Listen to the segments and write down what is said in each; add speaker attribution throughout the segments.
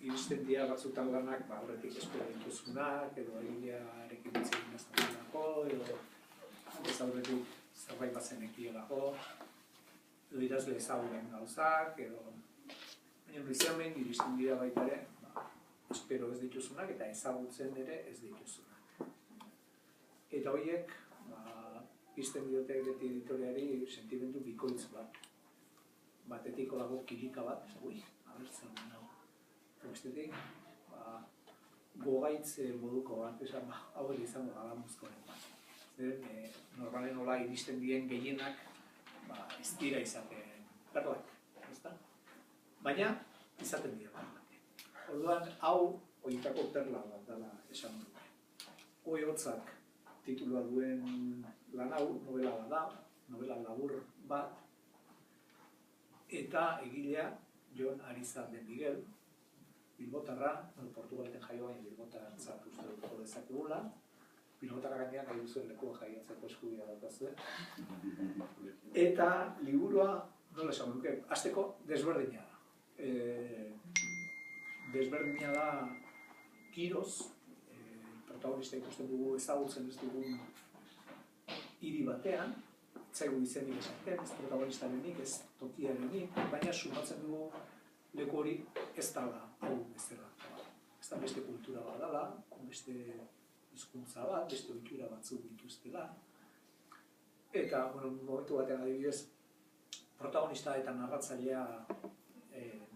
Speaker 1: iristen dira batzutan lanak, horretik espero dituzunak, edo egilearekin itzegin aztenako, edo ez aurretik zerbait bazen ekielako, edo idazle ezagunen gauzak, edo baina biziamen iristen dira baita ere, espero ez dituzunak eta ezagutzen ere ez dituzunak. Eta horiek, pizten diote beti editoriari sentimendu bikoitz bat. Batetik olago kilika bat, abertzen nago. Bestetik, gogaitze moduko bat, esan hau izango galamuzkoren bat. Normalen nola iristen dien gehienak ez dira izaten perlak, ezta? Baina, izaten dira perlak. Orduan, hau horietako perla bat dela esan dut. Hoi hotzak titulua duen lan hau, novela bat da, novela labur bat, eta egilea Jon Ariza de Miguel, Bilbotarra, Portugaleten jaio baina Bilbotartzat uste dut jo dezakegula, Bilbotarra gainean nahi duzuen lekua jaiatzeko eskubidea daukazue. Eta liburua, nola esan duke, hasteko desberdina da. Desberdina da Kiroz, protagonista ikusten dugu ezagutzen ez dugun hiri batean, zaigu izenik esaten, ez protagonistarenik, ez tokiarenik, baina sumatzen dugu leku hori ez dala hau bezala. Ez da beste kultura bat dala, beste hizkuntza bat, beste ohitura batzuk dituztela. Eta, momentu batean adibidez, protagonista eta narratzailea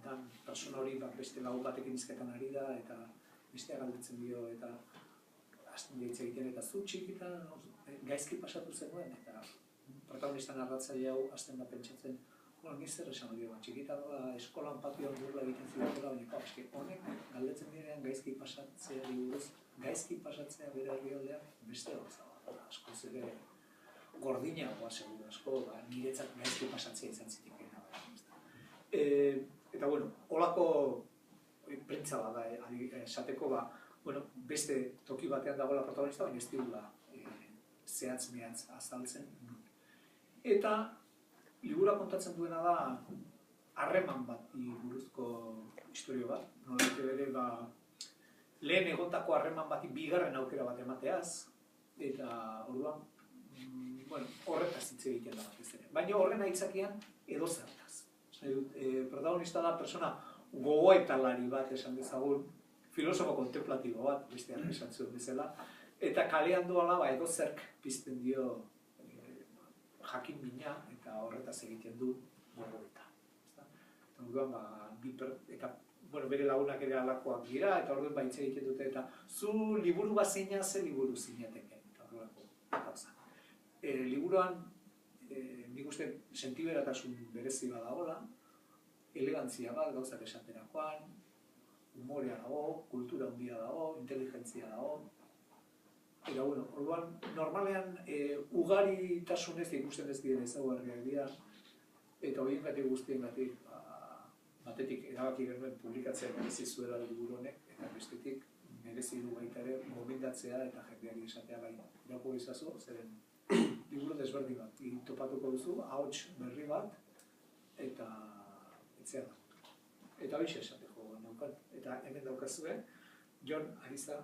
Speaker 1: dan persona hori beste lagun batekin hizketan ari da, eta bestea galdetzen dio, eta hasten hitz egiten eta zu txikitan gaizki pasatu zenuen, eta protagonista narratzaile hau hasten da pentsatzen, ni zer esan dio, txikitan eskolan patioan burla egiten zidatela, baina honek galdetzen direnean gaizki pasatzea buruz, gaizki pasatzea bere herrialdean beste gauza bat, askoz ere gordinagoa seguru asko, niretzat gaizki pasatzea izan zitekena. Eta, holako printza bat da, esateko, beste toki batean dagoela protagonista, baina ez digula zehatz-mehatz azaltzen. Eta libura kontatzen duena da harreman bat buruzko historio bat. Nolabait bere lehen egotako harreman bati bigarren aukera bat emateaz, eta orduan horretaz hitz egiten da batez ere. Baina horren aitzakian edozertaz. Protagonista da persona gogoetalari bat esan dezagun, filosofo kontemplatibo bat, bestean esan zuen bezala, eta kalean doala edozerk pizten dio jakin mina eta horretaz egiten du gogoeta. Eta bere lagunak ere alakoak dira, eta orduan baitze egiten dute, eta zu liburu bat zeina, ze liburu zinateken, eta horrelako gauza. Liburuan, nik uste sentiberatasun berezi bat dagoela, elegantzia bat gauzak esaterakoan, humorea dago, kultura handia dago, inteligentzia dago. Eta, orduan, normalean ugaritasunez ikusten ez diren ezaugarriak dira, eta horiengatik guztiengatik batetik erabaki genuen publikatzea merezi zuela liburu honek, eta bestetik merezi du baita ere gomendatzea eta jendeari esatea irakurri ezazu, zeren liburu desberdin bat topatuko duzu, ahots berri bat, eta etzea da. Eta horixe esateko naukan, eta hemen daukazue Jon Ariza